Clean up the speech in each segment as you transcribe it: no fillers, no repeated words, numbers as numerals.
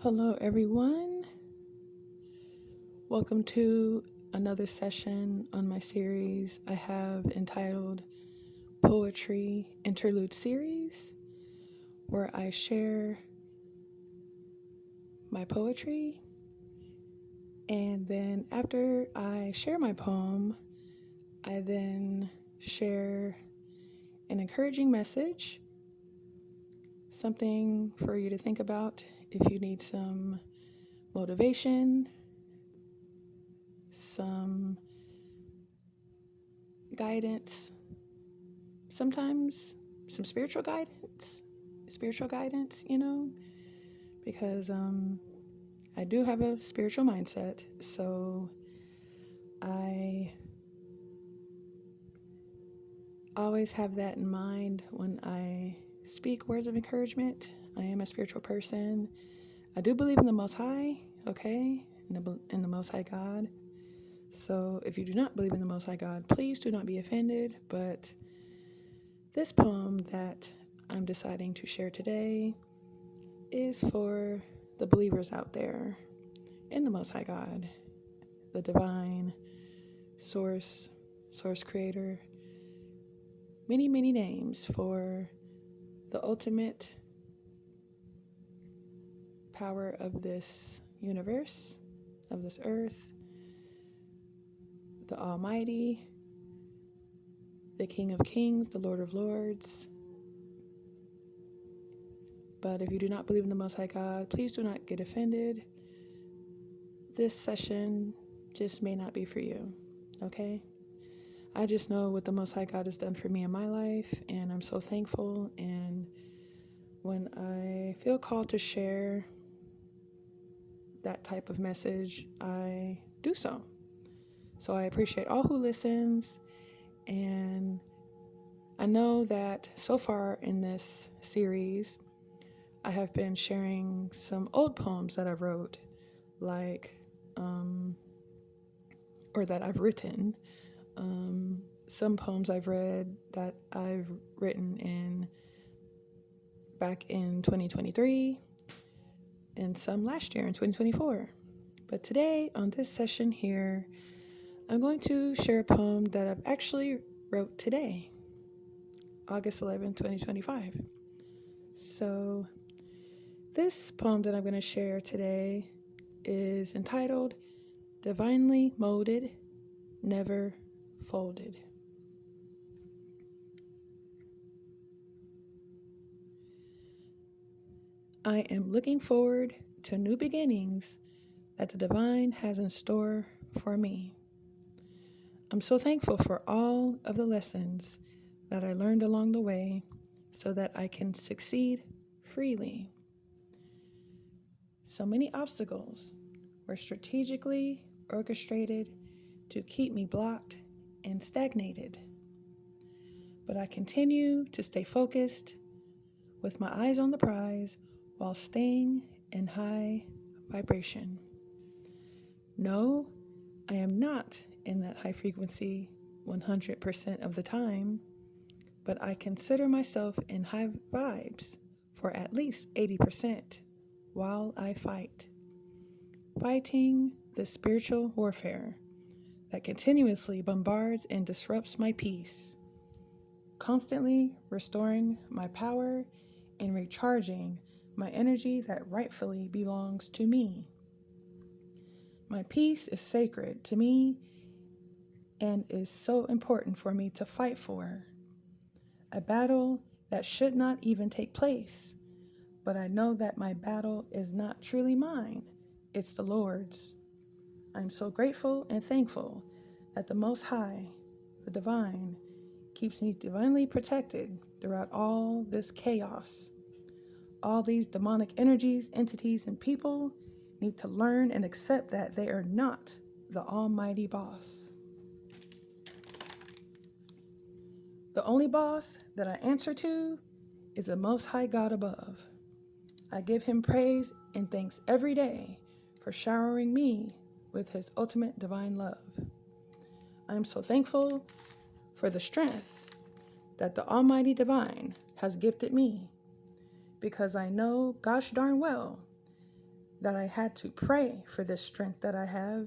Hello, everyone. Welcome to another session on my series I have entitled Poetry Interlude Series, where I share my poetry. And then after I share my poem, I then share an encouraging message, something for you to think about if you need some motivation, some guidance, sometimes some spiritual guidance, because I do have a spiritual mindset. So I always have that in mind when I speak words of encouragement. I am a spiritual person. I do believe in the Most High, okay, in the Most High God. So if you do not believe in the Most High God, please do not be offended. But this poem that I'm deciding to share today is for the believers out there in the Most High God, the divine source creator, many, many names for the ultimate power of this universe, of this earth, the Almighty, the King of Kings, the Lord of Lords. But if you do not believe in the Most High God, please do not get offended. This session just may not be for you, okay? I just know what the Most High God has done for me in my life, and I'm so thankful. And when I feel called to share that type of message, I do so. So I appreciate all who listens, and I know that so far in this series, I have been sharing some old poems that I wrote, or that I've written. Some poems I've read that I've written back in 2023, and some last year in 2024. But today, on this session here, I'm going to share a poem that I've actually wrote today, August 11, 2025. So this poem that I'm going to share today is entitled Divinely Molded, Never Folded. I am looking forward to new beginnings that the divine has in store for me. I'm so thankful for all of the lessons that I learned along the way so that I can succeed freely. So many obstacles were strategically orchestrated to keep me blocked and stagnated. But I continue to stay focused with my eyes on the prize while staying in high vibration. No, I am not in that high frequency 100% of the time, but I consider myself in high vibes for at least 80% while I fight. Fighting the spiritual warfare that continuously bombards and disrupts my peace, constantly restoring my power and recharging my energy that rightfully belongs to me. My peace is sacred to me and is so important for me to fight for. A battle that should not even take place, but I know that my battle is not truly mine, it's the Lord's. I'm so grateful and thankful that the Most High, the Divine, keeps me divinely protected throughout all this chaos. All these demonic energies, entities, and people need to learn and accept that they are not the almighty boss. The only boss that I answer to is the Most High God above. I give him praise and thanks every day for showering me with his ultimate divine love. I am so thankful for the strength that the Almighty Divine has gifted me, because I know gosh darn well that I had to pray for this strength that I have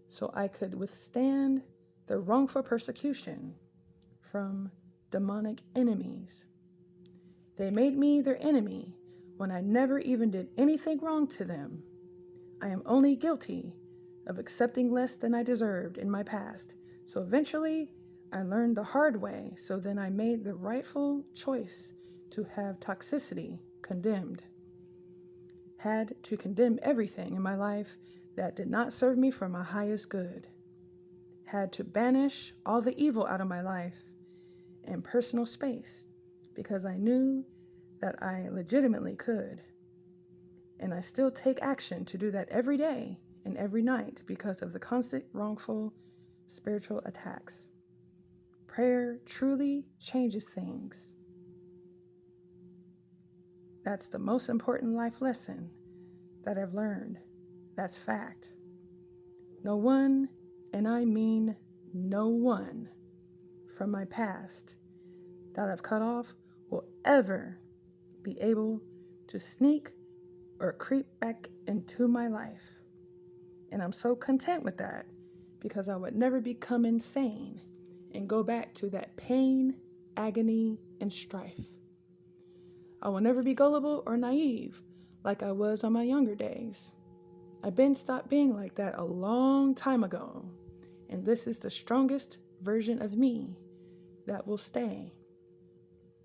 so I could withstand the wrongful persecution from demonic enemies. They made me their enemy when I never even did anything wrong to them. I am only guilty of accepting less than I deserved in my past. So eventually, I learned the hard way, so then I made the rightful choice to have toxicity condemned. Had to condemn everything in my life that did not serve me for my highest good. Had to banish all the evil out of my life and personal space because I knew that I legitimately could. And I still take action to do that every day and every night because of the constant wrongful spiritual attacks. Prayer truly changes things. That's the most important life lesson that I've learned. That's fact. No one, and I mean no one, from my past that I've cut off will ever be able to sneak or creep back into my life. And I'm so content with that because I would never become insane and go back to that pain, agony, and strife. I will never be gullible or naive like I was on my younger days. I've been stopped being like that a long time ago, and this is the strongest version of me that will stay.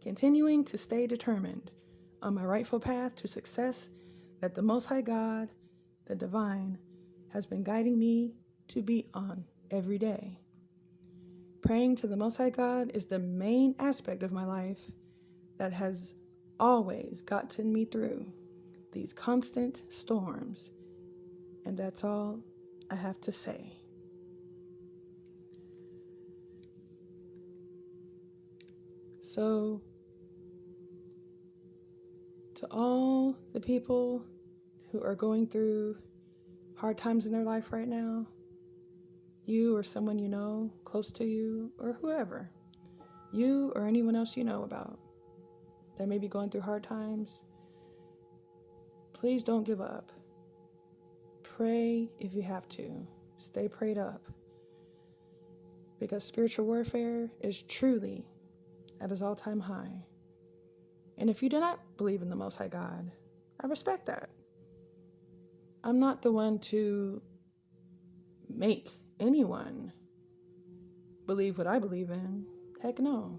Continuing to stay determined on my rightful path to success that the Most High God, the Divine, has been guiding me to be on every day. Praying to the Most High God is the main aspect of my life that has always gotten me through these constant storms. And that's all I have to say. So, to all the people who are going through hard times in their life right now, you or someone you know, close to you, or whoever, you or anyone else you know about that may be going through hard times, please don't give up. Pray if you have to. Stay prayed up. Because spiritual warfare is truly at its all-time high. And if you do not believe in the Most High God, I respect that. I'm not the one to make anyone believe what I believe in. Heck no.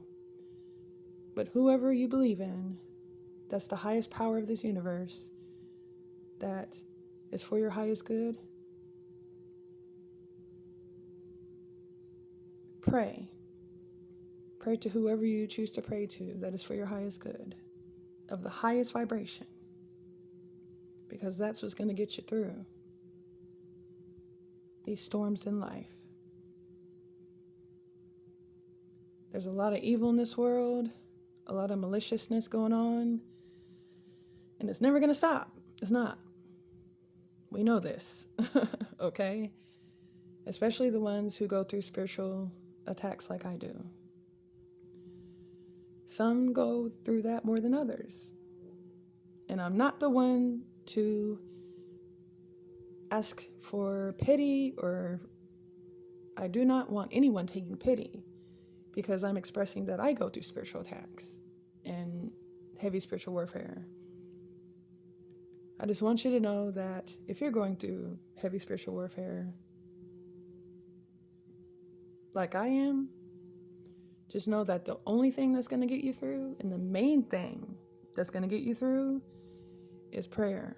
But whoever you believe in, that's the highest power of this universe, that is for your highest good, pray. Pray to whoever you choose to pray to that is for your highest good, of the highest vibration, because that's what's going to get you through these storms in life. There's a lot of evil in this world, a lot of maliciousness going on, and it's never going to stop. It's not. We know this, okay? Especially the ones who go through spiritual attacks like I do. Some go through that more than others. And I'm not the one to ask for pity, or I do not want anyone taking pity, because I'm expressing that I go through spiritual attacks and heavy spiritual warfare. I just want you to know that if you're going through heavy spiritual warfare like I am, just know that the only thing that's going to get you through, and the main thing that's going to get you through, is prayer.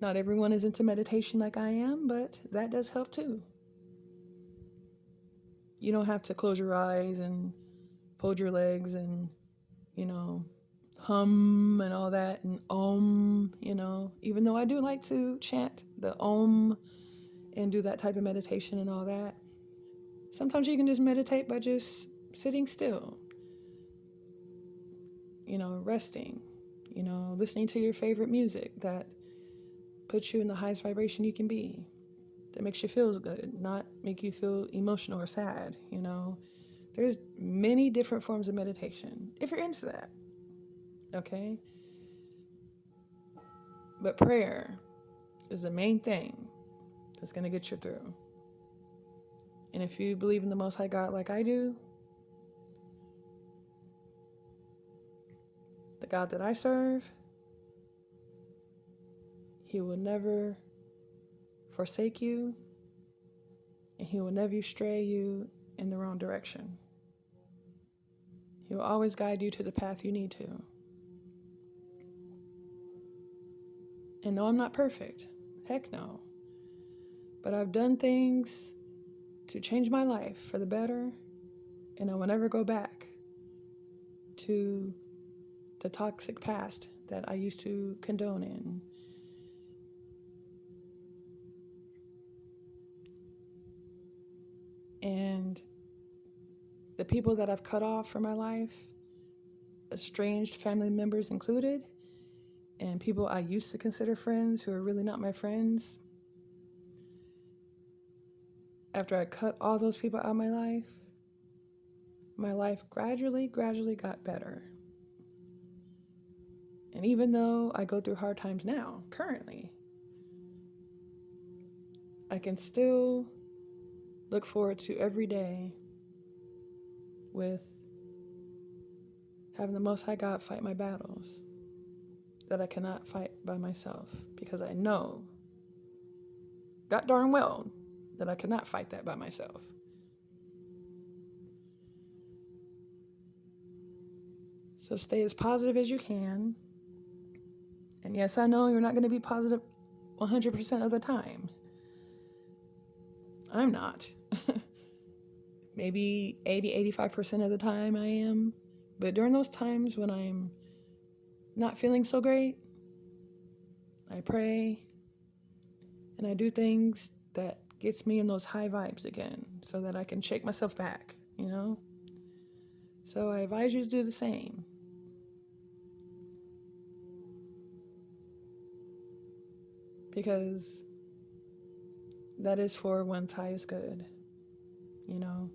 Not everyone is into meditation like I am, but that does help too. You don't have to close your eyes and fold your legs and, hum and all that and even though I do like to chant the om and do that type of meditation and all that. Sometimes you can just meditate by just sitting still, resting, listening to your favorite music that puts you in the highest vibration you can be, that makes you feel good, not make you feel emotional or sad. There's many different forms of meditation if you're into that, okay? But prayer is the main thing that's going to get you through. And if you believe in the Most High God like I do, the God that I serve, He will never forsake you, and He will never stray you in the wrong direction. He will always guide you to the path you need to. And no, I'm not perfect. Heck no. But I've done things to change my life for the better, and I will never go back to the toxic past that I used to condone in. And the people that I've cut off from my life, estranged family members included, and people I used to consider friends who are really not my friends, after I cut all those people out of my life gradually got better. And even though I go through hard times now, currently, I can still look forward to every day with having the Most High God fight my battles that I cannot fight by myself, because I know, god darn well, that I cannot fight that by myself. So stay as positive as you can. And yes, I know you're not going to be positive 100% of the time. I'm not. Maybe 80-85% of the time I am. But during those times when I'm not feeling so great, I pray and I do things that gets me in those high vibes again so that I can shake myself back, you know? So I advise you to do the same. Because that is for one's highest good, you know?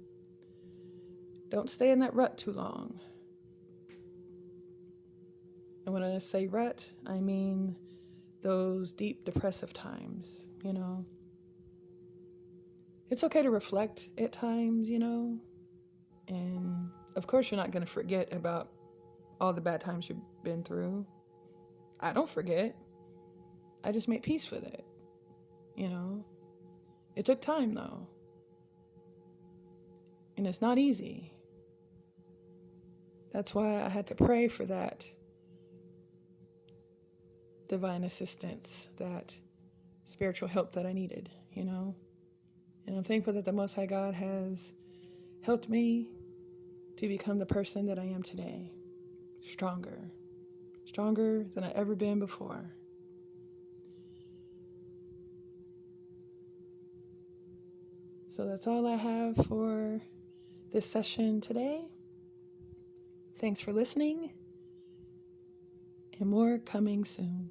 Don't stay in that rut too long. And when I say rut, I mean those deep depressive times, you know? It's okay to reflect at times, you know? And of course you're not going to forget about all the bad times you've been through. I don't forget. I just make peace with it, you know? It took time, though. And it's not easy. That's why I had to pray for that divine assistance, that spiritual help that I needed, you know? And I'm thankful that the Most High God has helped me to become the person that I am today. Stronger than I've ever been before. So that's all I have for this session today. Thanks for listening, and more coming soon.